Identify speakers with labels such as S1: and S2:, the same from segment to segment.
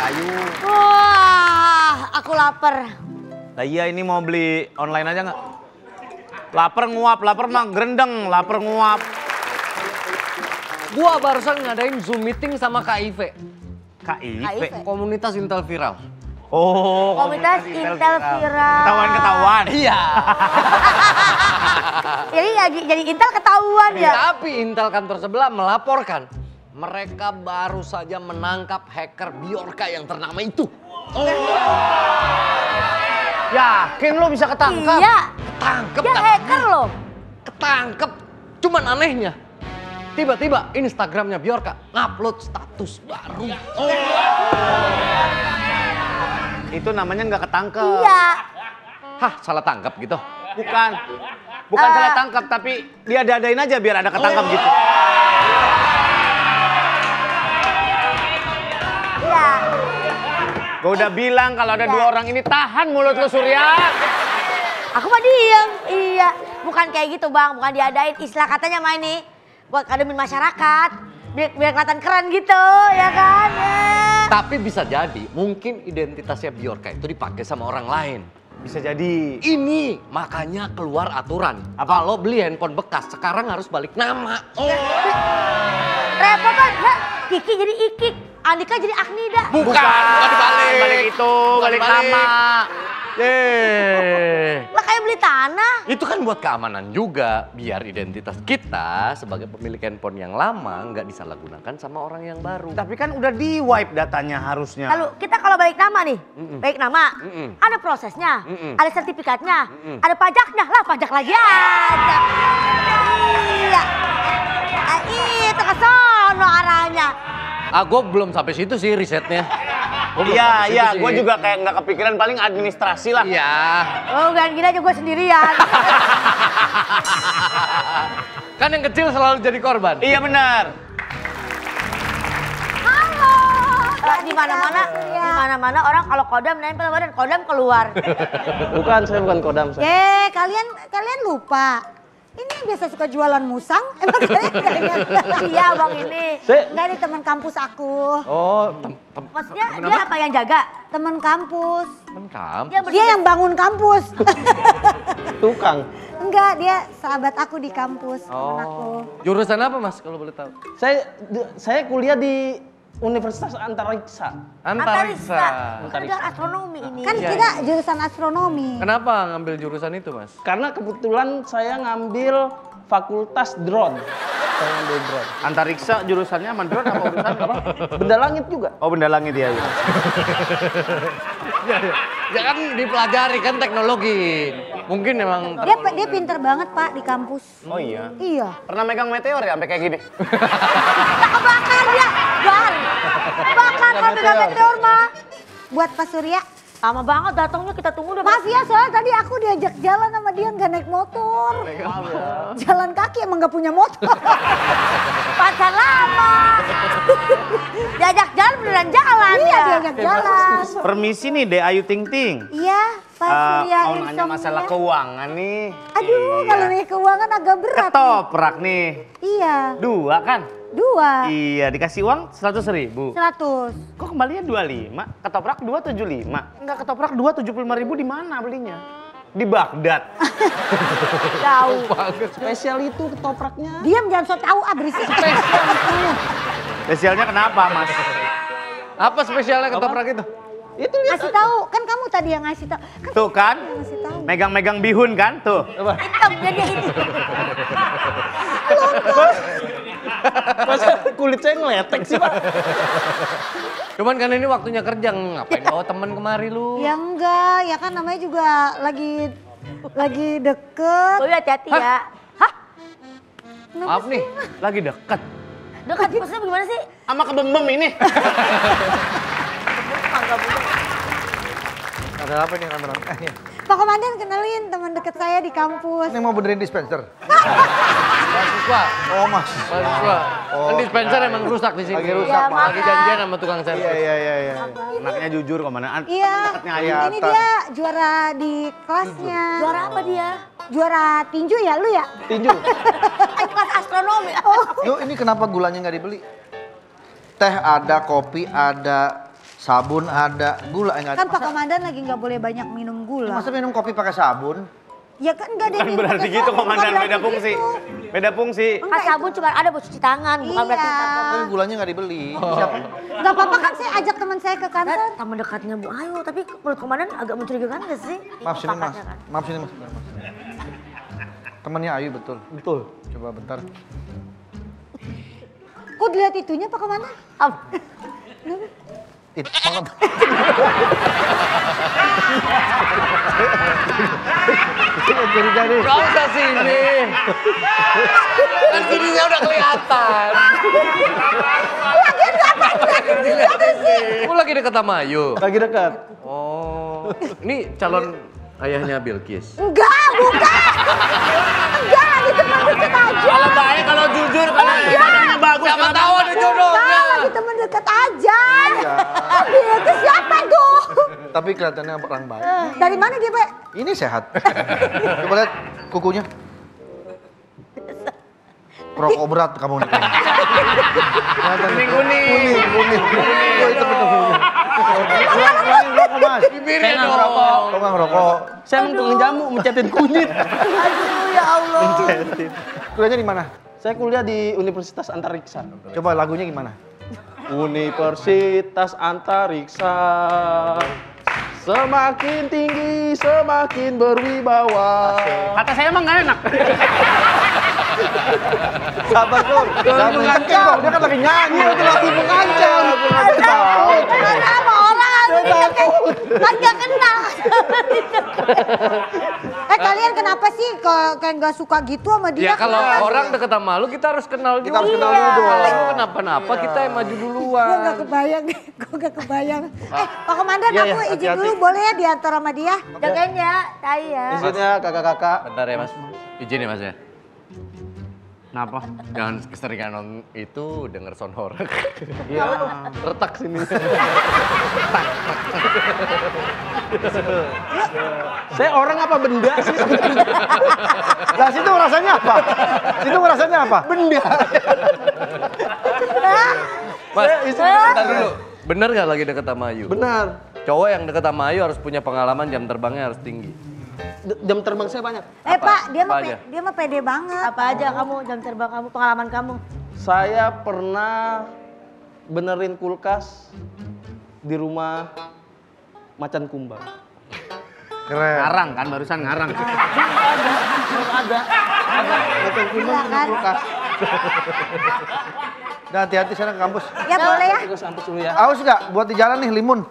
S1: Ayu.
S2: Wah, aku lapar.
S1: Nah iya ini mau beli online aja nggak? Lapar nguap, lapar mah gerendeng, lapar nguap.
S3: Gua barusan ngadain Zoom meeting sama KIV.
S1: KIV?
S3: Komunitas Intel Viral.
S1: Oh,
S2: Komunitas Intel Viral.
S1: Ketahuan.
S3: Iya.
S2: Jadi Intel ketahuan ya?
S3: Tapi Intel kantor sebelah melaporkan mereka baru saja menangkap hacker Bjorka yang ternama itu.
S1: Yakin lo bisa ketangkap?
S2: Iya.
S3: Ketangkep.
S2: Dia hacker loh.
S3: Ketangkep. Cuman anehnya, tiba-tiba Instagramnya Bjorka ngupload status baru.
S1: Itu namanya nggak ketangkep.
S2: Iya.
S3: Hah, salah tangkap gitu?
S1: Bukan salah tangkap, tapi dia dadain aja biar ada ketangkap gitu.
S2: Iya.
S1: Gue udah bilang kalau ada dua orang ini tahan mulut lo Surya.
S2: Aku mah diem. Iya. Bukan kayak gitu bang, bukan diadain. Istilah katanya mah ini buat kademin masyarakat. Biar kelihatan keren gitu, ya kan?
S3: Tapi bisa jadi mungkin identitasnya Bjorka itu dipakai sama orang lain.
S1: Bisa jadi.
S3: Ini makanya keluar aturan. Kalau beli handphone bekas sekarang harus balik nama.
S2: Repot banget. Kiki jadi Ikik, Andika jadi Aknida.
S3: Bukan dibalik.
S1: Balik itu, balik nama.
S2: Lah kayak beli tanah.
S3: Itu kan buat keamanan juga, biar identitas kita sebagai pemilik handphone yang lama nggak disalahgunakan sama orang yang baru.
S1: Tapi kan udah di wipe datanya harusnya.
S2: Lalu kita kalau balik nama nih, balik nama, ada prosesnya, ada sertifikatnya, ada pajaknya, lah pajak lagi aja. Iya, itu ke sono arahnya.
S3: Gue belum sampai situ sih risetnya.
S1: Iya, gue juga kayak nggak kepikiran, paling administrasi lah.
S3: Iya.
S2: Oh, gini aja gue sendirian.
S3: Kan yang kecil selalu jadi korban.
S1: Iya benar.
S2: Halo. Di mana-mana orang kalau kodam nempel badan, kodam keluar.
S4: Bukan, saya bukan kodam.
S5: Kalian lupa. Ini yang biasa suka jualan musang, emang kalian
S2: Iya bang ini.
S5: Enggak, ini teman kampus aku.
S4: Oh,
S2: Maksudnya dia apa yang jaga?
S5: Teman kampus. Dia yang bangun kampus.
S4: tukang.
S5: Enggak, dia sahabat aku di kampus. Temen aku.
S3: Jurusan apa mas kalau boleh tahu?
S4: Saya kuliah di Universitas Antariksa.
S2: Antariksa. Kan astronomi ini.
S5: Kan kita jurusan astronomi.
S3: Kenapa ngambil jurusan itu mas?
S4: Karena kebetulan saya ngambil fakultas drone. Saya ngambil drone.
S1: Antariksa jurusannya sama drone apa urusan apa?
S4: Benda langit juga.
S1: Oh benda langit ya.
S3: Ya kan dipelajari kan teknologi. Mungkin emang
S5: Dia pinter banget Pak di kampus.
S1: Oh iya.
S5: Iya.
S1: Pernah megang meteor ya sampai kayak gini?
S2: Kebakar dia. Bakar kalau pegang meteor mah.
S5: Buat Pak Surya.
S2: Lama banget datangnya, kita tunggu udah.
S5: Maaf ya, soalnya tadi aku diajak jalan sama dia nggak naik motor. Jalan kaki emang nggak punya motor.
S2: Pacar lama. Diajak jalan beneran jalan
S5: Iya,
S2: ya.
S5: diajak jalan.
S1: Permisi nih Dek Ayu Ting Ting.
S5: Iya, Pak Surya
S1: Mau nanya masalah keuangan nih.
S5: Aduh, kalau nih keuangan agak berat.
S1: Ketoprak nih.
S5: Iya,
S1: 2 kan?
S5: 2.
S1: Iya, dikasih uang 100.000.
S5: 100.
S1: Kok kembalinya 25? Ketoprak 275. Enggak, ketoprak 275.000 di mana belinya? Di Baghdad.
S2: Jauh.
S4: Spesial itu ketopraknya.
S5: Diam, jangan so tau berisik.
S1: Spesialnya kenapa, Mas?
S3: apa spesialnya ketoprak itu?
S4: Itu lihat.
S5: Ngasih tahu, kan kamu tadi yang ngasih tahu. Kan
S1: Tuh kan?
S5: ngasih tahu.
S1: Megang-megang bihun kan? Tuh.
S2: Hitam jadi itu.
S4: Masa kulit saya ngeletek sih, Pak?
S3: Cuman kan ini waktunya kerja, ngapain bawa temen kemari lu?
S5: Ya enggak, ya kan namanya juga lagi deket.
S2: Oh hati-hati ya. Hah?
S3: Maaf nih.
S1: Lagi deket.
S2: Dekat maksudnya gimana sih?
S1: Sama kebembem ini.
S6: Ada apa nih kameramen?
S5: Pak Komandan kenalin teman deket saya di kampus.
S6: Ini mau benerin dispenser?
S3: Mahasiswa.
S6: Oh mas.
S3: Mahasiswa. Kan dispenser emang rusak di sini.
S6: Lagi rusak,
S2: Ya,
S6: Mas.
S3: Lagi janjian sama tukang servis.
S6: Iya.
S1: Anaknya jujur kemana?
S5: Iya,
S1: Deketnya Ayu.
S5: ini dia juara di kelasnya.
S2: Juara apa dia?
S5: Juara tinju ya, lu ya?
S4: Tinju.
S2: Kelas astronomi.
S6: Yuk ini kenapa gulanya nggak dibeli? Teh ada, kopi ada, Sabun ada, gula enggak ada.
S5: Kan Pak Komandan lagi nggak boleh banyak minum gula.
S6: Masa minum kopi pakai sabun?
S5: Ya kan nggak ada yang
S1: Kan
S5: minum
S1: berarti
S5: pakai
S1: gitu
S5: sabun,
S1: komandan,
S5: bukan
S1: beda
S5: berarti
S1: fungsi.
S5: gitu.
S1: Beda fungsi.
S2: Kan sabun cuma ada buat cuci tangan, bukan
S5: Iya.
S2: berarti
S6: Tapi gulanya nggak dibeli. Siapa?
S5: Nggak apa-apa kan saya ajak teman saya ke kantor.
S2: teman dekatnya Bu Ayu, tapi menurut komandan agak mencurigakan nggak sih?
S6: Maaf sini mas,
S2: Pakatnya kan.
S6: maaf sini mas. Temannya Ayu betul.
S4: Betul.
S6: Coba bentar.
S5: Kok dilihat itunya Pak Komandan?
S2: Apa?
S6: Itu banget. Curiga nih.
S3: Gak usah sini. Kan sininya udah kelihatan. Lu lagi deket sama Ayu?
S4: Lagi dekat.
S3: Oh, ini calon ayahnya Bilkis.
S5: Enggak, bukan. Enggak, lagi teman dekat aja.
S1: Kalau baik, kalau jujur, kalau ibadahnya bagus.
S3: Siapa tahu ada jodohnya.
S5: Enggak, lagi teman dekat aja. Dia itu siapa tuh?
S6: Tapi kelihatannya orang baik.
S5: Dari mana dia, Pak?
S6: Ini sehat. Coba lihat kukunya. Perokok berat kamu nih.
S1: Kuning-kuning.
S6: Kuning. Oh, itu betul. Rokok mas.
S3: Bibirnya
S1: Saya nggak
S3: dong.
S1: ngerokok.
S6: Kok nggak ngerokok?
S4: Saya mau tukang jamu mencetin kunyit.
S5: Aduh, ya Allah.
S6: Kuliahnya di mana?
S4: Saya kuliah di Universitas Antariksa.
S6: Coba lagunya gimana?
S4: Universitas Antariksa. Semakin tinggi, semakin berwibawa.
S1: Kata saya emang nggak enak.
S6: Sabar Sur. Jangan kenceng kok. Dia kan lagi nyanyi. Itu lagi mengancam.
S2: Karena sama orang, kan nggak kenal.
S5: Kalian kenapa sih kayak nggak suka gitu sama dia?
S3: Ya kalau
S5: Kenapa?
S3: orang deket sama lu kita harus kenal dulu.
S6: Kita harus kenal dulu dong.
S3: Kalau lu kenapa-napa kita yang maju duluan.
S5: Gue gak kebayang, gue gak kebayang. Pak Komandan,
S6: Iya,
S5: aku
S6: iya,
S5: izin
S6: hati-hati.
S5: dulu boleh ya diantar sama dia?
S2: Jagain ya, tai ya.
S4: Isinya kakak-kakak.
S3: Bentar ya mas, izin ya mas ya.
S1: Kenapa?
S3: Jangan keseringan itu denger sound horeg. Iya, retak sini.
S4: Saya orang apa benda sih?
S6: Lah situ rasanya apa? Situ rasanya apa? Benda.
S3: Mas, bentar dulu. Bener gak lagi deket sama Ayu?
S4: Benar.
S3: Cowok yang deket sama Ayu harus punya pengalaman, jam terbangnya harus tinggi.
S4: Jam terbang saya banyak.
S5: Pak, dia
S3: Apa
S5: mah
S3: aja?
S5: dia mah pede banget.
S2: Apa aja kamu, jam terbang kamu, pengalaman kamu?
S4: Saya pernah benerin kulkas di rumah Macan Kumbang.
S6: Keren.
S1: Ngarang kan, barusan ngarang.
S4: Macan Kumbang
S5: Gila,
S4: punya
S5: kan?
S4: kulkas.
S6: Nah, hati-hati sana ke kampus.
S5: Ya boleh ya.
S4: Aku sampus dulu ya.
S6: Aus nggak? Buat di jalan nih limun.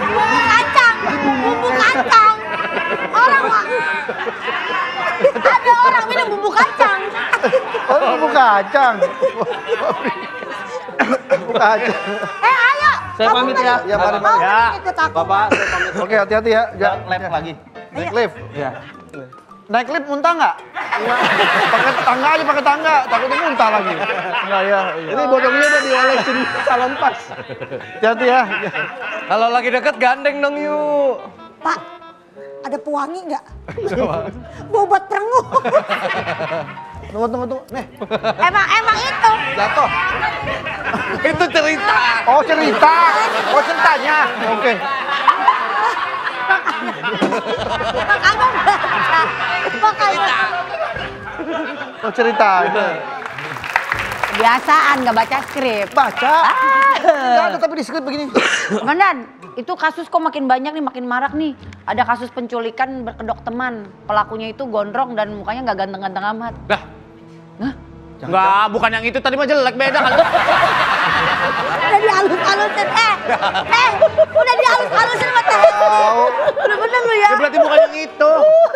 S2: Bumbu kacang, bumbu kacang. Orang ada orang minum bumbu kacang.
S6: Oh, bumbu kacang. Bumbu kacang.
S2: Ayo.
S4: Saya pamit ya.
S6: Ya, mari,
S5: Mau
S6: mari.
S1: Ya.
S5: ikut aku?
S4: Bapak, saya pamit.
S6: Oke, hati-hati ya.
S4: Lab lagi.
S6: Naik lift.
S4: Iya.
S6: Naik lift muntah nggak? Pakai tangga aja, pakai tangga. Takutnya muntah lagi. Enggak ya. Iya.
S4: Ini bodongnya udah diolesin salon pas.
S6: Hati-hati ya.
S3: Kalau lagi deket gandeng dong yuk.
S5: Pak, ada pewangi nggak? Bobat perengu.
S6: Tunggu. Nih,
S2: Emang itu.
S6: jatuh.
S3: Itu cerita.
S6: Oh, cerita. Oh, ceritanya. Oke.
S2: Abang baca. Makanya.
S6: Oh, ceritanya.
S7: Kebiasaan nggak baca skrip.
S6: Baca. Nggak ada tapi di skrip begini.
S7: Komandan, itu kasus kok makin banyak nih, makin marak nih. Ada kasus penculikan berkedok teman. Pelakunya itu gondrong dan mukanya nggak ganteng-ganteng amat.
S3: Nah,
S1: Enggak, bukan yang itu tadi mah jelek, beda kan.
S2: Udah dihalus-halusin. Udah dihalus-halusin sama temen. Bener-bener lu ya.
S1: Ya berarti bukan yang itu.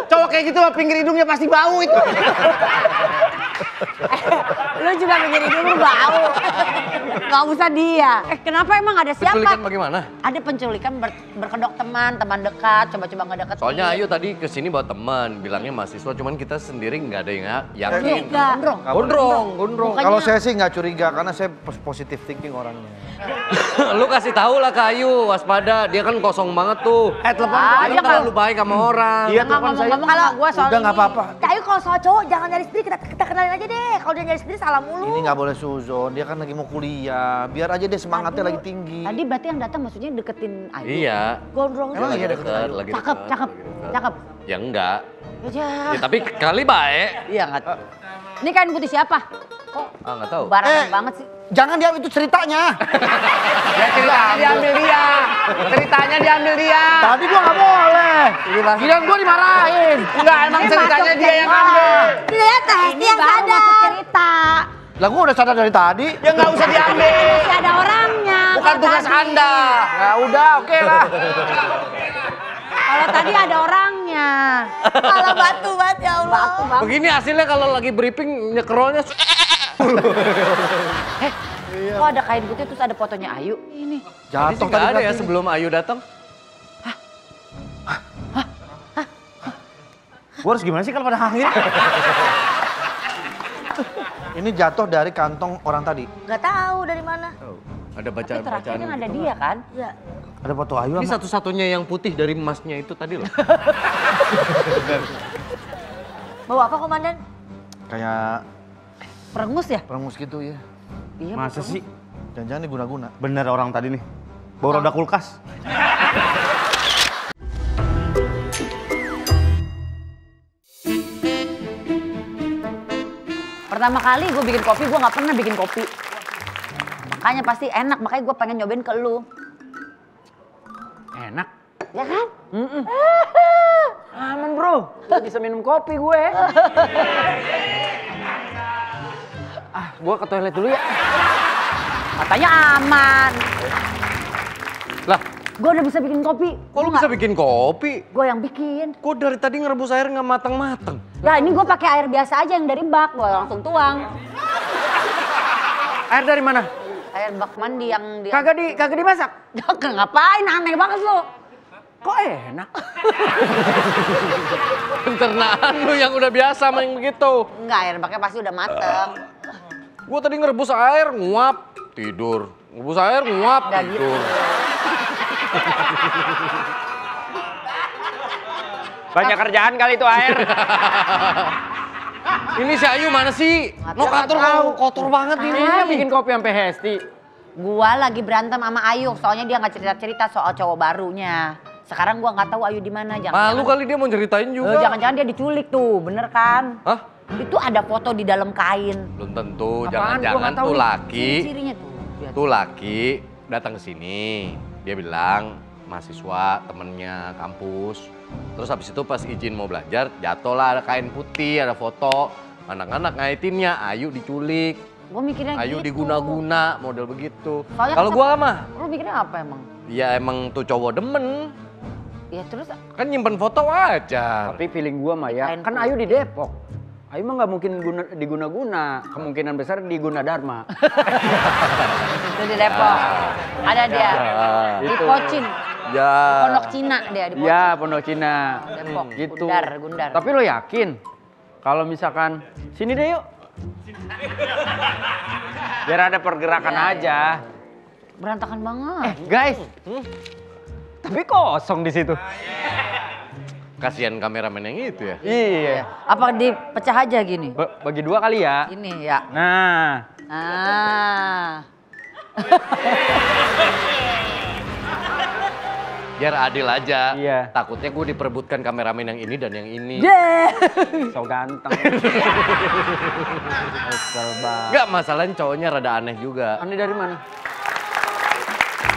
S1: Cowok kayak gitu mah pinggir hidungnya pasti bau itu.
S7: Lu juga mikir hidung lu bau. Nggak usah dia. Kenapa emang ada siapa?
S3: penculikan bagaimana?
S7: Ada penculikan berkedok teman dekat, coba-coba ngedeketin.
S3: Soalnya Ayu tadi kesini bawa teman, bilangnya mahasiswa, cuman kita sendiri nggak ada yang yakin. Gondrong.
S6: Kalau saya sih nggak curiga karena saya positive thinking orangnya.
S3: Lu kasih tahu lah ke Ayu, waspada. Dia kan kosong banget tuh.
S1: Telepon.
S3: Dia terlalu baik sama orang.
S1: Iya,
S7: Nggak
S1: telepon saya.
S7: ngomong-ngomong sama gua soal
S6: Udah nggak
S7: ini.
S6: apa-apa.
S2: Cayu Ayo kalau soal cowok jangan nyari sendiri, kita kenalin aja deh. Kalau dia nyari sendiri salah mulu.
S6: Ini nggak boleh suzon, dia kan lagi mau kuliah. Biar aja deh semangatnya lagi tinggi.
S7: Tadi berarti yang datang maksudnya deketin Ayu.
S3: Iya.
S2: Gondrong
S6: Emang
S3: Lagi
S6: iya
S3: deket, lagi
S7: Cakep,
S3: deket,
S7: cakep,
S3: lagi deket.
S7: cakep.
S3: Ya enggak.
S7: Ya,
S3: Ya, tapi kali baik.
S7: Iya nggak. Ini kain putih siapa? Kok
S3: Ah, nggak tahu.
S7: barangan banget sih?
S6: Jangan dia itu ceritanya.
S1: Ya ceritanya diambil dia. Ceritanya diambil dia.
S6: Tadi gua nggak boleh.
S1: Giliran gua dimarahin. Enggak, emang ceritanya dia yang ngambil.
S2: Lihat teh,
S7: Ini
S2: dia yang
S7: baru
S2: sadar.
S7: masuk cerita.
S6: Lah gua udah sadar dari tadi.
S1: Ya nggak usah diambil.
S7: Masih ada orangnya.
S1: Bukan
S7: kalau
S1: tugas
S7: tadi.
S1: Anda. Ya udah, oke lah.
S7: Kalau tadi ada orangnya.
S2: Kalau batu banget ya Allah.
S7: Batu banget.
S3: Begini hasilnya kalau lagi briefing nyekrolnya.
S7: Kok ada kain putih terus ada fotonya Ayu? Ini.
S3: Tadi sih
S6: Jatuh
S3: nggak ada ya
S6: berarti.
S3: sebelum Ayu datang.
S1: Gua harus gimana sih kalau pada hamil?
S6: Ini jatuh dari kantong orang tadi.
S2: Gak tahu dari mana.
S3: Ada
S7: Tapi terakhir
S3: bacaan-bacaan
S7: kan ada
S3: gitu.
S7: dia kan?
S2: Ya.
S6: Ada foto Ayu
S3: Ini
S6: sama.
S3: satu-satunya yang putih dari emasnya itu tadi loh.
S2: Bawa apa komandan?
S6: Kayak
S7: Perengus ya?
S6: perengus gitu ya.
S7: Iya.
S1: Masa sih?
S6: Jangan-jangan diguna-guna.
S1: Bener orang tadi nih. Bawa roda kulkas.
S7: Pertama kali gue bikin kopi, gue nggak pernah bikin kopi. Makanya pasti enak, makanya gue pengen nyobain ke lu.
S4: Enak.
S7: Ya kan?
S4: Aman bro, gak bisa minum kopi gue. Gue ke toilet dulu ya.
S7: Katanya aman.
S3: Lah,
S7: Gue udah bisa bikin kopi.
S3: kok lu bisa bikin kopi?
S7: Gue yang bikin.
S3: Kok dari tadi ngerebus air nggak matang-matang?
S7: Ya ini gue pakai air biasa aja yang dari bak, gue langsung tuang.
S4: Air dari mana?
S7: Air bak mandi yang di...
S4: Kagak dimasak.
S7: Ngapain, aneh banget lu.
S4: Kok enak?
S3: Pencernaan lu yang udah biasa main begitu.
S7: Enggak, air baknya pasti udah mateng.
S3: Gua tadi ngerebus air, nguap, tidur. Ngerebus air, nguap,
S7: Nggak gitu.
S3: tidur.
S4: Banyak kerjaan kali itu air.
S3: Ini si Ayu mana sih? Lo
S7: Nggak
S3: kantor
S7: tahu.
S3: kotor banget ini.
S4: Ini bikin kopi sampai hesti.
S7: Gua lagi berantem sama Ayu, soalnya dia nggak cerita-cerita soal cowok barunya. Sekarang gua nggak tahu Ayu di mana.
S3: Malu kali dia mau ceritain juga.
S7: Jangan-jangan dia diculik tuh, bener kan?
S3: Hah?
S7: Itu ada foto di dalam kain.
S3: Belum tentu,
S4: Apaan?
S3: jangan-jangan
S4: Gua nggak tahu
S3: tuh
S4: nih.
S3: laki.
S7: Ciri-cirinya tuh. Lihat.
S3: Tuh laki datang ke sini. Dia bilang mahasiswa, temennya kampus. Terus habis itu pas izin mau belajar, jatuhlah ada kain putih, ada foto. Anak-anak ngaitinnya, Ayu diculik.
S7: Gua mikirnya
S3: Ayu
S7: gitu.
S3: diguna-guna, model begitu.
S7: Soalnya
S3: Kalau
S7: kan-
S3: gua mah,
S7: Lu mikirnya apa emang?
S3: ya emang tuh cowok demen.
S7: Ya terus
S3: Kan nyimpen foto wajar.
S4: Tapi feeling gua mah ya,
S7: Kain
S4: kan Ayu di Depok. Ayu mah nggak mungkin diguna-guna, kemungkinan besar diguna Dharma.
S7: itu di Depok. Ada dia. Di
S4: Itu.
S7: Pocin.
S3: Ya.
S7: Pondok Cina dia di Pocin.
S4: Iya, Pondok Cina.
S7: Depok.
S4: Gitu.
S7: Gundar.
S4: Tapi lo yakin? Kalau misalkan sini deh yuk. Biar ada pergerakan
S7: Iya,
S4: aja.
S7: Berantakan banget.
S4: Guys, tapi kosong di situ.
S3: Kasihan kameramen yang itu ya.
S4: Iya.
S7: Apa dipecah aja gini?
S4: Bagi dua kali ya.
S7: Ini ya.
S4: Nah,
S3: Biar adil aja.
S4: Iya.
S3: Takutnya gue diperebutkan kameramen yang ini dan yang ini.
S4: so ganteng. Kesel banget.
S3: Enggak, masalahnya cowoknya rada aneh juga.
S4: Aneh dari mana?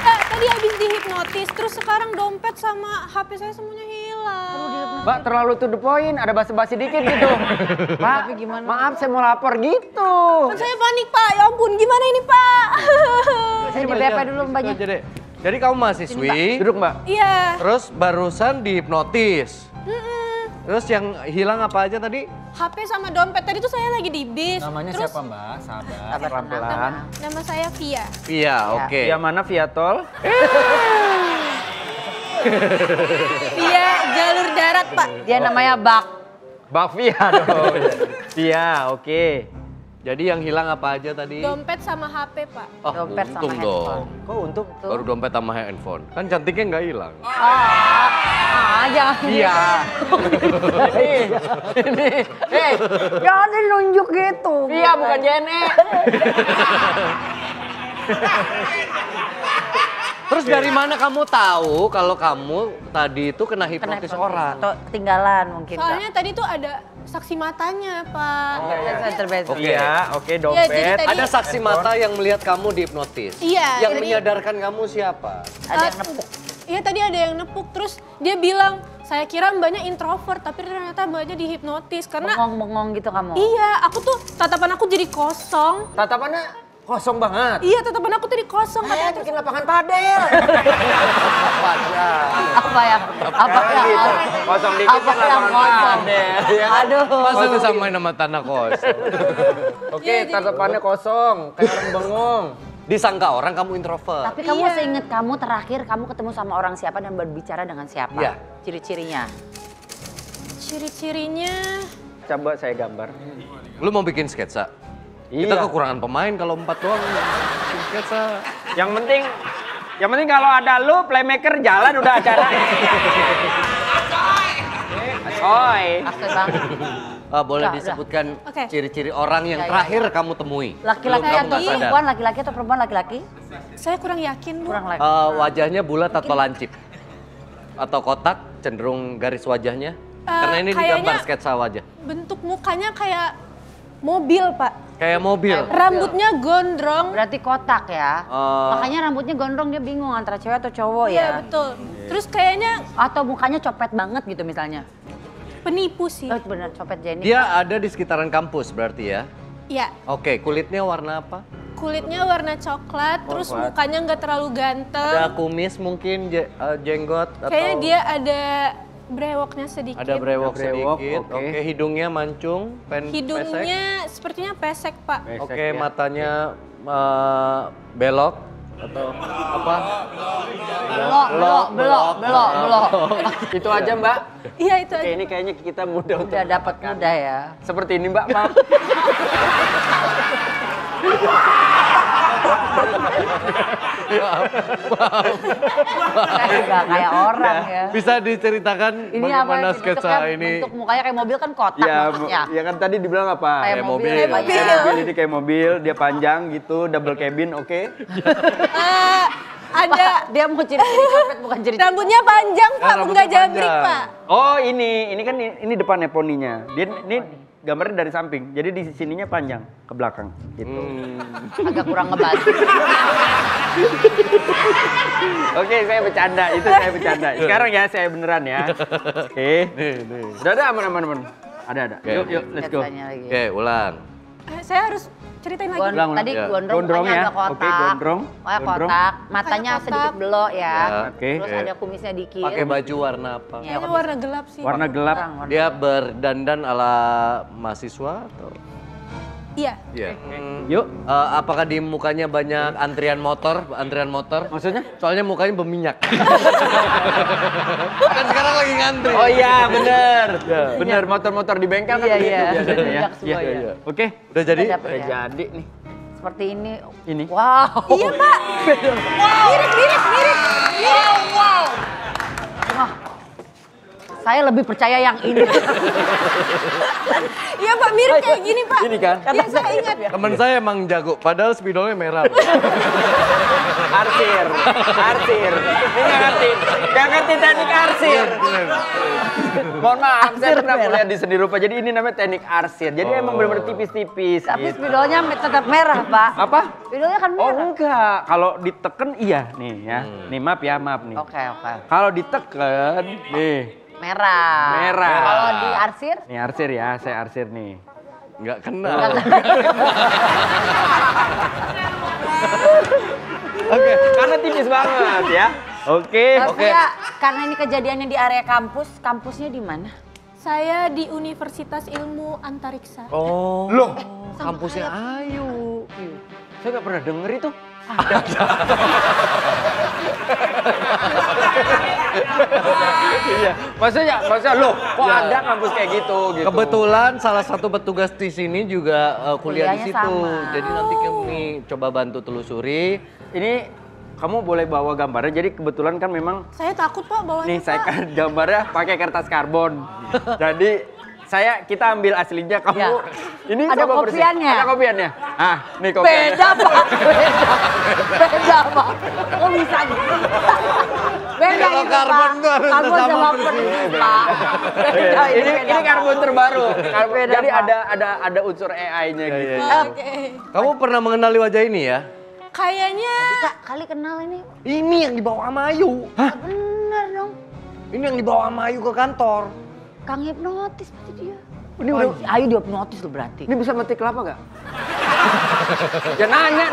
S8: Tadi habis dihipnotis, terus sekarang dompet sama HP saya semuanya hilang.
S4: Mbak terlalu to the point, ada basa-basi dikit gitu. Pak,
S7: Tapi gimana?
S4: maaf saya mau lapor gitu.
S8: Kan saya panik Pak, ya ampun gimana ini Pak?
S7: Saya di BP dulu mbaknya.
S3: Jadi kamu mahasiswi,
S4: Duduk Mbak.
S8: Iya,
S3: terus barusan dihipnotis. Terus yang hilang apa aja tadi?
S8: HP sama dompet tadi tuh saya lagi di bis.
S4: Namanya
S8: Terus,
S4: siapa Mbak? Sabar,
S7: Sabar,
S4: pelan-pelan.
S8: Nama saya Via.
S3: Iya, oke.
S4: Via mana? Via tol?
S8: Via jalur darat Pak.
S7: Dia namanya Bak.
S4: Mbak Via dong. Via, oke.
S3: Jadi yang hilang apa aja tadi?
S8: Dompet sama HP, Pak.
S3: Oh,
S7: Dompet sama
S3: untung dong.
S7: handphone.
S4: Kok untuk?
S3: Baru dompet sama handphone. Kan cantiknya nggak hilang.
S7: Jangan
S4: Iya. Ini.
S7: jangan nunjuk gitu.
S4: Iya bukan Jene.
S3: Terus dari mana kamu tahu kalau kamu tadi itu kena hipnotis orang?
S7: Atau ketinggalan mungkin.
S8: Soalnya tadi tuh ada saksi matanya, Pak.
S3: Oke.
S4: Iya, oke
S8: Iya, jadi
S4: dompet.
S8: tadi-
S3: Ada saksi mata yang melihat kamu dihipnotis.
S8: Iya,
S3: Yang
S8: jadi-
S3: menyadarkan kamu siapa?
S7: Ada yang nepuk.
S8: Iya, tadi ada yang nepuk. Terus dia bilang, saya kira mbaknya introvert, tapi ternyata mbaknya dihipnotis. Karena
S7: Bengong-bengong gitu kamu.
S8: iya, aku tuh tatapan aku jadi kosong.
S4: Tatapannya kosong banget.
S8: Iya, tatapan aku tadi kosong. Katanya terus
S4: Bikin lapangan padel.
S7: Apa yang
S4: Kosong dikit
S7: apa
S4: kan
S7: yang
S4: lapangan
S7: kosong?
S4: padel. Ya kan?
S7: Aduh.
S3: Masa disamain sama tanah kosong?
S4: Oke, tatapannya kosong, kayak orang bengong.
S3: Disangka orang kamu introvert.
S7: Tapi kamu
S8: Iya.
S7: seinget kamu terakhir kamu ketemu sama orang siapa dan berbicara dengan siapa?
S3: Iya.
S7: Ciri-cirinya.
S8: ciri-cirinya
S4: Coba saya gambar.
S3: Lu mau bikin sketsa? Kita kekurangan pemain kalau 4 doang. Bikin sketsa.
S4: Yang penting kalau ada lu playmaker jalan udah acara. Asoy.
S7: Asoy banget.
S3: Boleh
S7: Udah,
S3: disebutkan
S8: Oke.
S3: ciri-ciri orang yang
S7: Ya, ya,
S3: terakhir kamu temui?
S7: Laki-laki
S3: Sebelum kamu
S7: atau
S3: nggak sadar.
S7: perempuan? Laki-laki atau perempuan? Laki-laki?
S8: saya kurang yakin, Bu.
S7: Kurang laki.
S3: Wajahnya bulat atau lancip? Atau kotak, cenderung garis wajahnya? Karena ini digambar
S8: kayaknya-
S3: sketsa wajah.
S8: Bentuk mukanya kayak mobil, Pak.
S3: Kayak mobil.
S8: Rambutnya gondrong.
S7: Berarti kotak ya. Makanya rambutnya gondrong, dia bingung antara cewek atau cowok
S8: Iya,
S7: ya.
S8: betul. Terus kayaknya
S7: Atau mukanya copet banget gitu misalnya.
S8: penipu sih.
S7: Oh bener, copet Jenny.
S3: Dia ada di sekitaran kampus berarti ya?
S8: Iya,
S3: Oke, kulitnya warna apa?
S8: kulitnya warna coklat, terus mukanya nggak terlalu ganteng.
S3: Ada kumis mungkin, jenggot atau...
S8: Kayaknya dia ada brewoknya sedikit.
S3: Ada brewok
S4: Brewok,
S3: sedikit.
S4: oke.
S3: Oke, hidungnya mancung, pesek.
S8: Hidungnya sepertinya pesek, Pak.
S3: Oke, matanya belok atau apa?
S7: Belok.
S4: Itu aja Mbak.
S8: Iya, itu
S4: Oke,
S8: aja.
S4: ini kayaknya kita mudah untuk
S7: Udah dapat mudah ya.
S4: seperti ini Mbak. Maaf.
S7: Nggak kayak orang ya.
S3: Bisa diceritakan
S7: Ini
S3: bagaimana
S7: apa?
S3: sketsa ini?
S7: Bentuk mukanya kayak mobil kan kotak
S4: Ya,
S7: maksudnya.
S4: ya kan tadi dibilang apa?
S7: Kayak mobil.
S3: mobil.
S7: Kayak
S4: Kayak mobil, ini kayak mobil, dia panjang gitu, double cabin, oke?
S8: Ada
S7: Dia mau ciri-ciri copet bukan ciri.
S8: rambutnya panjang, Pak,
S3: rambutnya
S8: enggak jabrik,
S3: panjang.
S8: Pak.
S4: Oh ini kan ini depannya poninya. Dia ini gambarnya dari samping, jadi di sininya panjang ke belakang gitu.
S7: Agak kurang ngebantu.
S4: Oke, saya bercanda, itu saya bercanda. Sekarang ya saya beneran ya. Oke. Udah ada aman. Ada.
S3: Oke.
S4: Yuk, let's go.
S7: Sketsanya lagi.
S3: Oke, ulang.
S8: Saya harus ceritain lagi.
S4: Ulang.
S7: Tadi
S3: Ya.
S7: gondrong
S4: Gondrong
S7: mukanya
S4: ya.
S7: agak kotak.
S4: Oke, gondrong.
S7: Mukanya
S4: Gondrong.
S7: kotak, matanya
S8: Mukanya kotak.
S7: sedikit belok ya.
S3: Ya.
S4: Oke.
S7: Terus ada kumisnya dikit.
S3: Pakai baju warna apa?
S7: Ya,
S8: Kayaknya warna gelap sih.
S4: Warna gelap.
S7: Kurang.
S3: Dia berdandan ala mahasiswa atau?
S8: Iya.
S3: Iya.
S4: Yuk.
S3: Apakah di mukanya banyak antrian motor?
S4: Maksudnya?
S3: Soalnya mukanya berminyak. Kan sekarang lagi ngantri.
S4: Oh iya, bener. Bener, motor-motor di bengkel kan
S7: Iya,
S4: begitu
S7: iya.
S4: biasanya ya.
S7: Minyak semua
S4: Iya,
S7: ya.
S4: iya. Oke.
S3: Udah jadi?
S7: Udah dapet
S4: Udah
S7: ya.
S4: jadi nih.
S7: Seperti ini.
S4: Ini.
S7: Wow.
S8: Iya, Pak. Mirip.
S7: Wah. Saya lebih percaya yang ini.
S8: Iya, Pak, mirip kayak gini, Pak.
S4: Ini kan?
S8: Iya, saya ingat.
S3: Temen saya emang jago, padahal spidolnya merah.
S4: Arsir. Ini nggak ngerti teknik arsir. Mohon maaf, saya pernah kuliah di seni rupa, jadi ini namanya teknik arsir. Jadi emang benar-benar tipis-tipis.
S7: Tapi
S4: gitu.
S7: spidolnya tetap merah, Pak.
S4: Apa?
S7: Spidolnya kan
S4: Oh
S7: merah.
S4: enggak, kalau diteken iya nih ya. Nih maaf nih.
S7: Oke.
S4: Kalau diteken, nih
S7: Merah.
S4: Merah.
S7: Kalau di arsir,
S4: nih arsir ya, saya arsir nih.
S3: Nggak kena.
S4: Oke, karena tipis banget ya. Oke.
S7: tapi ya karena ini kejadiannya di area kampusnya di mana?
S8: Saya di Universitas Ilmu Antariksa.
S3: Oh.
S4: Loh,
S3: Kampusnya Ayu.
S4: saya nggak pernah denger itu. Iya, maksudnya loh, kok ada kampus kayak gitu?
S3: Kebetulan salah satu petugas di sini juga kuliah di
S7: Kuliahnya
S3: situ.
S7: sama.
S3: Jadi nanti kami coba bantu telusuri.
S4: Ini kamu boleh bawa gambarnya. Jadi kebetulan kan memang
S8: Saya takut Pak bawanya
S4: nih saya
S8: Pak.
S4: kan gambarnya pakai kertas karbon. Jadi kita ambil aslinya, kamu
S7: Ya.
S4: ini
S7: Ada
S4: coba bersihin.
S7: kopiannya?
S4: Ada kopiannya. Ah, nih kopiannya.
S7: Beda Pak, beda Pak. Kok bisa gitu? Beda
S3: Kalau
S7: itu
S3: karbon
S7: Pak.
S3: tuh harus
S7: Karbon
S3: sama
S7: sama
S3: persis.
S7: persis Pak. Beda
S4: ini
S7: beda, Pak.
S4: karbon terbaru.
S7: Beda,
S4: Jadi
S7: Pak.
S4: ada unsur AI-nya gitu.
S8: Oke.
S3: Kamu pernah mengenali wajah ini ya?
S8: Kayaknya
S7: Kak, kali kenal ini.
S3: Ini yang dibawa sama Ayu.
S7: Bener dong.
S3: Ini yang dibawa sama Ayu ke kantor.
S7: Kang hipnotis berarti dia. Ini udah, ayo dihipnotis loh berarti.
S4: Ini bisa metik kelapa gak? Ya nanya.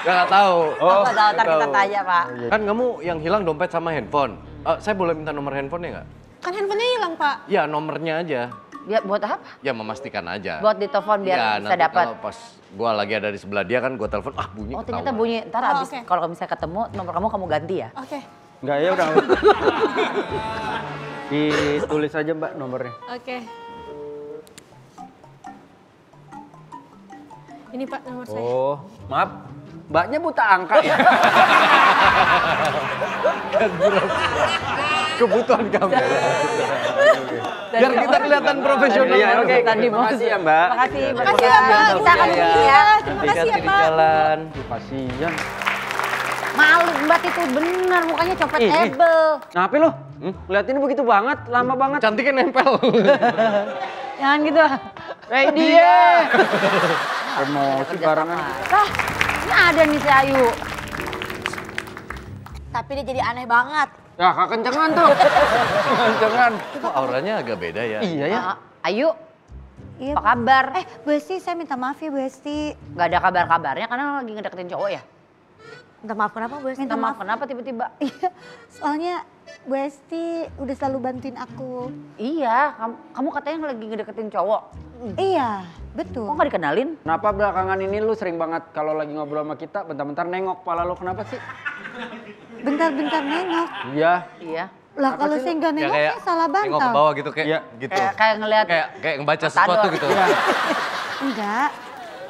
S3: Gak tahu.
S7: Oh, ntar kita tanya Pak.
S3: Kan kamu yang hilang dompet sama handphone. Saya boleh minta nomor handphonenya nggak?
S8: kan handphonenya hilang Pak.
S3: Ya nomornya aja.
S7: Dia buat apa?
S3: Ya memastikan aja.
S7: Buat ditelepon biar
S3: Ya,
S7: bisa
S3: nanti
S7: dapat.
S3: kalau pas gua lagi ada di sebelah dia kan gua telepon, bunyi
S7: Oh ternyata
S3: ketahuan.
S7: bunyi. Ntar
S8: Oh,
S7: abis
S8: oke.
S7: kalau misalnya ketemu nomor kamu ganti ya.
S8: Oke.
S4: Enggak ya udah. Ditulis aja Mbak nomornya.
S8: Oke. Ini Pak nomor saya.
S4: Oh, maaf. Mbaknya buta angka ya?
S3: Kebutuhan kamera. Biar kita kelihatan profesional.
S4: Iya, oke.
S7: Tadi
S4: Terima kasih ya Mbak.
S7: Makasih.
S8: Makasih ya Pak.
S7: Kita akan
S8: Iya,
S7: begini ya.
S8: terima kasih ya
S3: Hati-hati di
S8: Pak.
S3: jalan.
S4: Kasihan.
S7: Malu Mbak itu bener mukanya copet
S4: Ih, ih.
S7: ebel.
S4: Kenapa lo? Liatin begitu banget, lama banget.
S3: Cantiknya nempel.
S7: Jangan gitu.
S4: Kayak dia. Emosi barangan.
S7: Ah, ini ada nih si Ayu.
S2: Tapi dia jadi aneh banget.
S4: Ya, kekencengan tuh. Kekencengan.
S3: Kok auranya agak beda ya?
S4: Iya ya.
S7: Ayu,
S5: Iya.
S7: apa kabar?
S5: Bu Esti, saya minta maaf ya Bu Esti.
S7: Gak ada kabar-kabarnya karena lagi ngedeketin cowok ya?
S2: Minta maaf kenapa Bu Esti?
S7: Minta maaf kenapa tiba-tiba?
S5: Iya, soalnya Bu Esti udah selalu bantuin aku.
S7: Iya, kamu katanya lagi ngedeketin cowok.
S5: Iya, betul.
S7: Kok gak dikenalin?
S4: Kenapa belakangan ini lu sering banget kalau lagi ngobrol sama kita, bentar-bentar nengok kepala lu, kenapa sih?
S5: Bentar-bentar nengok.
S4: Iya.
S7: Iya.
S5: Lah kalau saya nggak nengok, saya salah
S3: nengok ke
S5: bantal.
S3: bawah gitu kayak
S4: Iya.
S3: gitu.
S7: Kayak ngeliat.
S3: Kayak ngebaca
S7: Tado.
S3: sesuatu gitu.
S5: Enggak.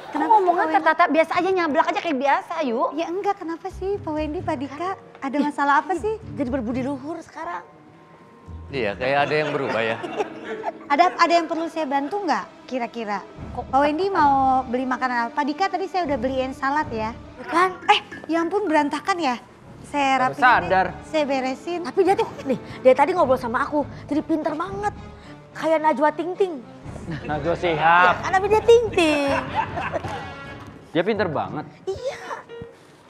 S7: Kenapa ngomongnya tata biasa aja nyablak aja kayak biasa Ayu?
S5: Ya enggak, kenapa sih Pak Wendy, Pak Dika? Ada masalah apa sih?
S2: Jadi berbudi luhur sekarang.
S3: Iya, kayak ada yang berubah ya.
S5: Ada yang perlu saya bantu nggak kira-kira? Pak Wendy mau beli makanan apa? Pak Dika tadi saya udah beliin salad ya.
S2: Kan?
S5: Ya ampun berantakan ya. Saya
S4: Baru
S5: rapiin
S4: sadar.
S5: nih, saya beresin.
S2: Tapi dia tuh, nih, dia tadi ngobrol sama aku. Jadi pinter banget. Kayak Najwa Ting-Ting.
S4: Najwa Shihab.
S2: Kan tapi dia Ting-Ting.
S4: Dia pinter banget.
S2: Iya.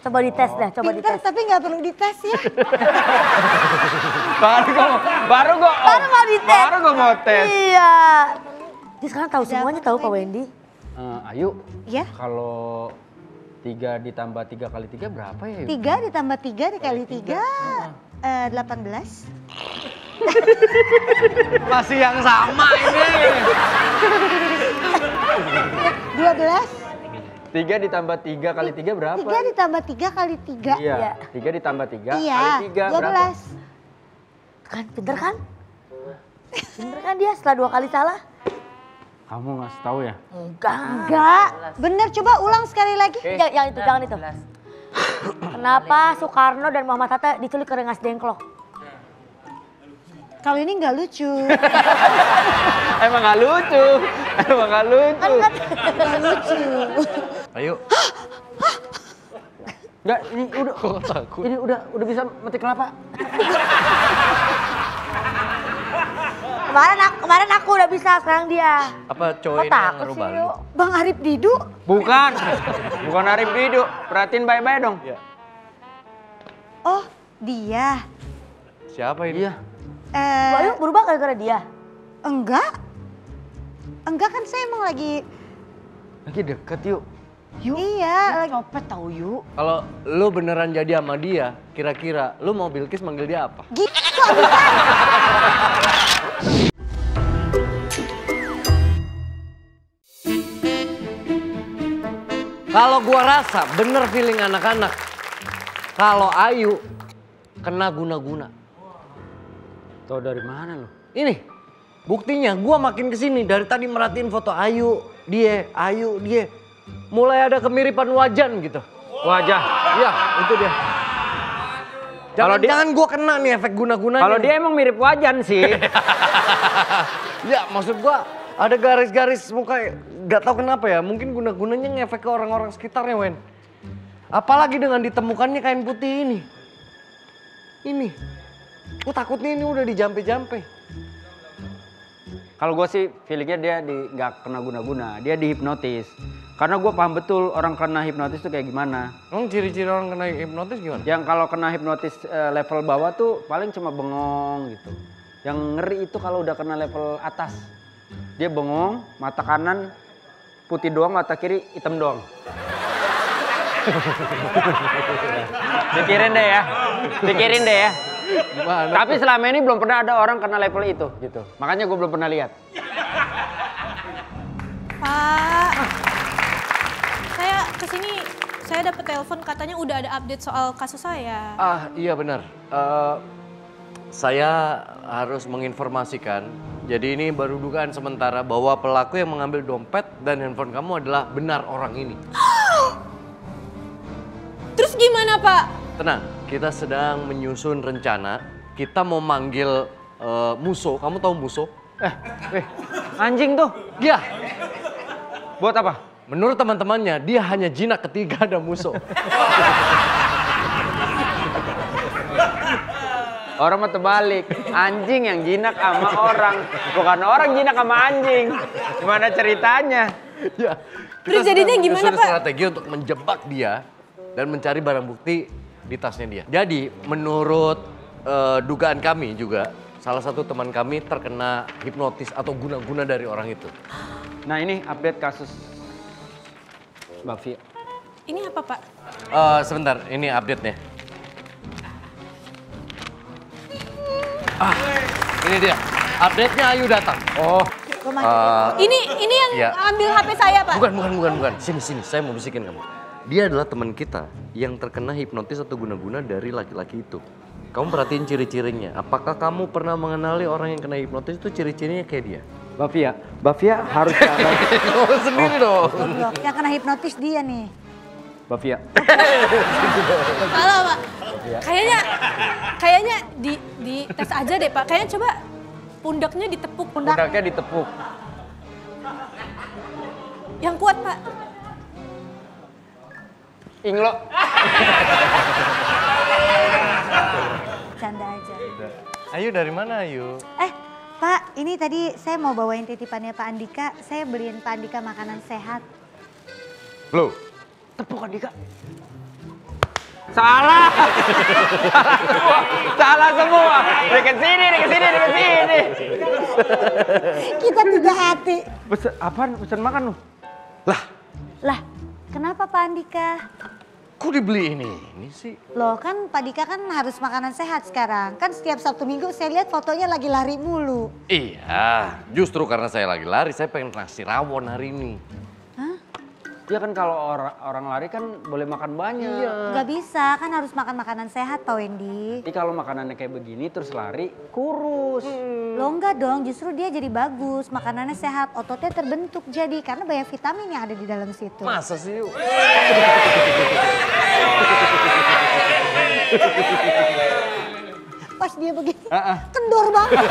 S2: Coba dites dah, coba
S5: Pinter
S2: dites.
S5: tapi nggak perlu dites ya.
S4: Baru gua
S2: mau dites.
S4: Baru gua mau tes.
S2: Iya. Dia sekarang tahu semuanya tahu Pak Wendy.
S4: Ayu,
S5: Ya,
S4: kalau 3 ditambah 3 kali 3 berapa ya? Ayu?
S5: 3 ditambah 3 dikali 3, 18.
S3: Masih yang sama ini.
S5: 12.
S4: 3 ditambah 3 kali 3 berapa?
S5: 3 ditambah 3 kali 3.
S4: Iya. 3 ditambah 3
S5: Iya,
S4: kali 3 berapa?
S5: 12.
S2: Kan pinter kan? Pinter kan dia setelah 2 kali salah?
S4: Kamu ngasih tahu ya?
S2: Enggak.
S5: Enggak. Bener, coba ulang sekali lagi.
S2: Yang itu, jangan itu. Kenapa Soekarno dan Muhammad Hatta diculik ke Rengas Dengklok?
S5: Kalau ini nggak lucu.
S4: Emang gak lucu. Emang gak lucu.
S5: Nggak lucu.
S3: Ayo.
S4: Enggak, ini udah
S3: Kok takut?
S4: ini udah bisa metik kelapa.
S2: Kemarin aku udah bisa, sekarang dia.
S3: Apa cowok
S2: Kok
S3: ini yang
S2: takut
S3: ngerubah
S2: sih
S3: lu?
S2: lu?
S5: Bang Arif Didu.
S4: Bukan. Bukan Arif Didu. Perhatiin baik-baik dong.
S3: Iya.
S5: Oh, dia.
S3: Siapa ini?
S4: Iya.
S2: Bayu berubah gara-gara dia.
S5: Enggak. Enggak kan saya emang lagi.
S4: Lagi deket yuk.
S5: Iya, lagi.
S7: Copet tau Yu.
S3: Kalau lu beneran jadi sama dia, kira-kira lu mau Bilkis manggil dia apa?
S5: Gitu.
S3: Kalau gua rasa bener feeling anak-anak. Kalau Ayu kena guna-guna.
S4: Tahu dari mana lo?
S3: Ini buktinya, gua makin kesini dari tadi merhatiin foto Ayu, dia. Mulai ada kemiripan wajan gitu.
S4: Wajah.
S3: Iya, itu dia.
S4: Kalau dia-
S3: Jangan gua kena nih efek guna-gunanya.
S4: Kalau
S3: nih.
S4: dia emang mirip Wajan sih.
S3: Ya maksud gua ada garis-garis muka, gak tahu kenapa ya. Mungkin guna-gunanya ngefek ke orang-orang sekitarnya, Wen. Apalagi dengan ditemukannya kain putih ini. Ini. Gua takutnya ini udah dijampe-jampe.
S4: Kalau gue sih feelingnya dia nggak kena guna-guna, dia dihipnotis. Karena gue paham betul orang kena hipnotis itu kayak gimana.
S3: Emang ciri-ciri orang kena hipnotis gimana?
S4: Yang kalau kena hipnotis level bawah tuh paling cuma bengong gitu. Yang ngeri itu kalau udah kena level atas. Dia bengong, mata kanan putih doang, mata kiri hitam doang. Pikirin deh ya.
S3: Gimana?
S4: Tapi selama ini belum pernah ada orang kena level itu gitu. Makanya gue belum pernah lihat.
S8: Pak, saya kesini, saya dapat telepon katanya udah ada update soal kasus saya.
S3: Iya benar. Saya harus menginformasikan. Jadi ini baru dugaan sementara bahwa pelaku yang mengambil dompet dan handphone kamu adalah benar orang ini.
S8: Terus gimana Pak?
S3: Tenang, kita sedang menyusun rencana. Kita mau manggil Muso. Kamu tahu Muso?
S4: Anjing tuh.
S3: Iya.
S4: Buat apa?
S3: Menurut teman-temannya, dia hanya jinak ketika ada Muso.
S4: Orang mah terbalik. Anjing yang jinak sama orang. Bukan orang jinak sama anjing. Gimana ceritanya?
S3: Ya.
S8: Terus jadinya
S3: sedang
S8: gimana,
S3: menyusun
S8: Pak?
S3: strategi untuk menjebak dia dan mencari barang bukti di tasnya dia. Jadi menurut dugaan kami juga, salah satu teman kami terkena hipnotis atau guna-guna dari orang itu.
S4: Nah ini update kasus Mbak Fia.
S8: Ini apa Pak?
S3: Sebentar, ini update-nya. Ini dia. Update-nya Ayu datang.
S4: Oh,
S8: Ini yang
S3: Iya.
S8: ambil HP saya Pak.
S3: Bukan. Sini, saya mau bisikin kamu. Dia adalah teman kita yang terkena hipnotis atau guna-guna dari laki-laki itu. Kamu perhatiin ciri-cirinya. Apakah kamu pernah mengenali orang yang kena hipnotis itu ciri-cirinya kayak dia?
S4: Mbak Fia harus ada.
S3: Kamu sendiri dong.
S5: Goblok, yang kena hipnotis dia nih.
S4: Mbak Fia.
S8: Halo Pak. Kayaknya di tes aja deh Pak. Kayaknya coba pundaknya ditepuk.
S4: Pundaknya ditepuk.
S8: Yang kuat Pak.
S4: Inglo.
S5: Canda aja.
S3: Ayu dari mana Ayu?
S5: Pak, ini tadi saya mau bawain titipannya Pak Andika. Saya beliin Pak Andika makanan sehat.
S3: Loh,
S4: Tepuk Andika. Salah. Salah semua. Dekat sini.
S5: Kita tiga hati.
S4: Pesen apaan? Pesen makan lu?
S5: Lah, kenapa Pak Andika?
S3: kok dibeli ini sih?
S5: Loh kan Pak Dika kan harus makanan sehat sekarang. Kan setiap Sabtu Minggu saya lihat fotonya lagi lari mulu.
S3: Iya, justru karena saya lagi lari, saya pengen nasi rawon hari ini.
S4: Ya kan kalau orang lari kan boleh makan banyak.
S5: Gak bisa, kan harus makan makanan sehat Pak Wendy.
S4: Jadi kalau makanannya kayak begini terus lari, kurus.
S5: Lo enggak dong, justru dia jadi bagus. Makanannya sehat, ototnya terbentuk jadi. Karena banyak vitamin yang ada di dalam situ.
S3: Masa sih?
S5: Pas dia begitu, kendor banget.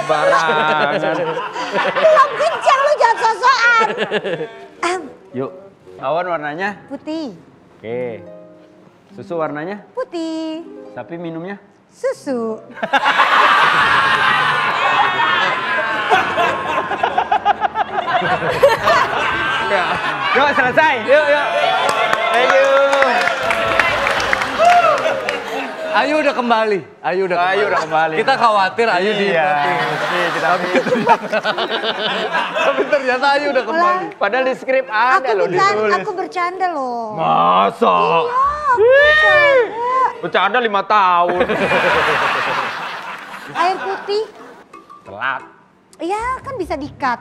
S4: Barangan.
S5: Belum kencang lu jangan sosokan.
S4: Yuk, awan warnanya?
S5: Putih,
S4: Oke. Susu warnanya?
S5: putih,
S4: Tapi minumnya?
S5: susu.
S4: Yuk selesai, yuk. Thank you.
S3: Ayu udah kembali. Ayu udah kembali. Kita khawatir Ayu di. Tapi ternyata Ayu udah kembali.
S4: Padahal di skrip ada loh ditulis.
S5: Aku bercanda loh.
S4: Masa? Bercanda 5 tahun.
S5: Air putih,
S4: Telat.
S5: iya kan bisa di-cut.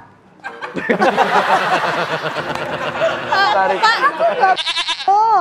S4: Tarik.
S5: Aku nggak. Oh,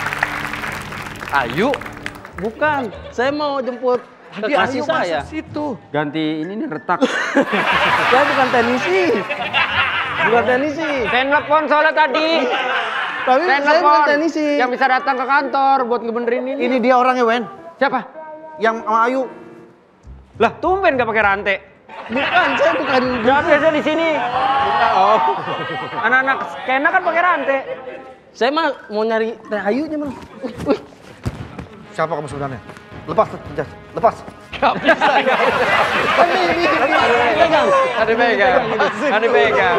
S3: Ayu?
S4: Bukan, saya mau jemput
S3: Tadi
S4: kekasih
S3: Ayu
S4: saya.
S3: masuk situ.
S4: Ganti ini nih retak. Saya bukan teknisi. Bukan teknisi.
S9: Saya nelfon soalnya tadi.
S6: Tapi
S9: Saya
S6: saya bukan
S9: nelfon.
S6: teknisi.
S9: Yang bisa datang ke kantor buat ngebenerin ini.
S6: Ini dia orangnya, Wen.
S9: Siapa?
S6: Yang sama Ayu.
S9: Lah, tumben gak pakai rantai.
S6: Bukan, saya bukan.
S9: Jangan biasa di sini. Oh. Anak-anak skena kan pakai rantai.
S6: Saya mah mau nyari Teh Ayunya, Mang. Siapa kamu sebenarnya? Lepas, jas. Lepas.
S3: Gak bisa.
S9: Ada pegang. Ada pegang.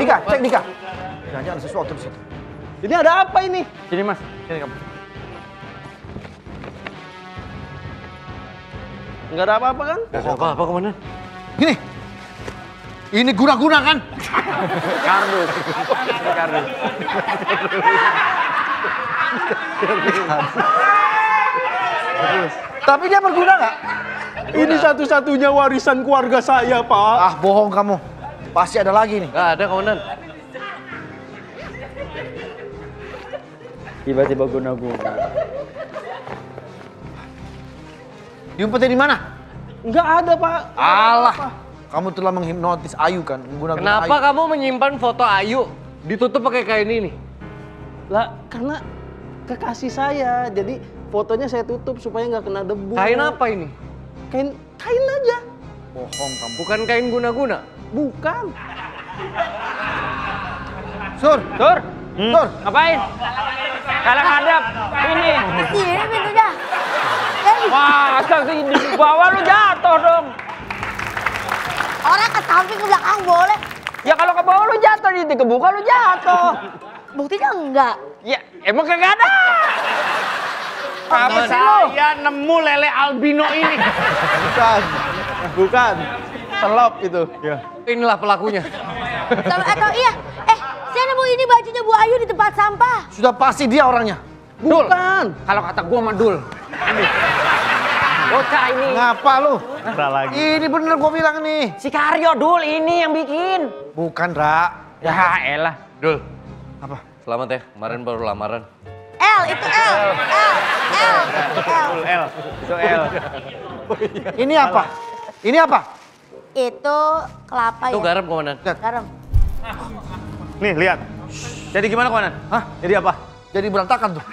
S6: Dika, cek Dika. Jangan-jangan ada sesuatu di situ. Ini ada apa ini?
S9: Sini, Mas.
S6: Sini kamu. Enggak ada apa-apa kan?
S3: Gak ada apa-apa, Komandan.
S6: Gini. Ini guna-guna kan?
S9: Kardus. Ini kardus.
S6: Tapi dia berguna nggak?
S10: Ini satu-satunya warisan keluarga saya, Pak.
S6: Ah, bohong kamu. Pasti ada lagi nih.
S3: Gak ada, Komandan.
S4: Tiba-tiba guna-guna.
S6: Diumpetin di mana?
S10: Nggak ada, Pak.
S6: Alah. Kamu telah menghipnotis Ayu kan? Menggunakan
S3: Kenapa
S6: Ayu.
S3: kamu menyimpan foto Ayu ditutup pakai kain ini?
S10: Lah, karena kekasih saya. Jadi fotonya saya tutup supaya nggak kena debu.
S3: Kain apa ini?
S10: Kain aja.
S6: Bohong kamu.
S3: Bukan kain guna-guna.
S10: Bukan.
S6: Sur.
S9: Tur,
S6: Sur.
S9: ngapain? Kalah ngadap. Ini.
S2: Sini pintunya.
S9: Wah, di bawah lu jatuh dong.
S2: Orang ke samping ke belakang boleh.
S9: Ya kalau ke bawah lu jatuh, di kebuka lu jatuh.
S2: Buktinya enggak.
S9: Ya, emang kagak ada. Apa sih lu?
S1: Saya nemu lele albino ini.
S10: Bukan. Bukan. Telop itu. Ya.
S3: Inilah pelakunya.
S2: Atau iya, saya nemu ini bajunya Bu Ayu di tempat sampah.
S6: Sudah pasti dia orangnya.
S10: Bukan.
S9: Kalau kata gua mah Dul. Bocah ini.
S6: Ngapa lu?
S1: Udah lagi.
S6: Ini bener gua bilang nih.
S9: Si Karyo Dul ini yang bikin.
S6: Bukan, Ra.
S9: Ya elah.
S3: Dul,
S6: Apa?
S3: selamat ya. Kemarin baru lamaran.
S2: L, itu L.
S1: L.
S9: Itu L.
S6: Ini apa? Ini apa?
S2: Itu kelapa
S3: Itu
S2: ya.
S3: garam, Komandan.
S2: Garam.
S1: Nih, lihat. Jadi gimana, Komandan?
S6: Hah?
S1: Jadi apa?
S6: Jadi berantakan tuh.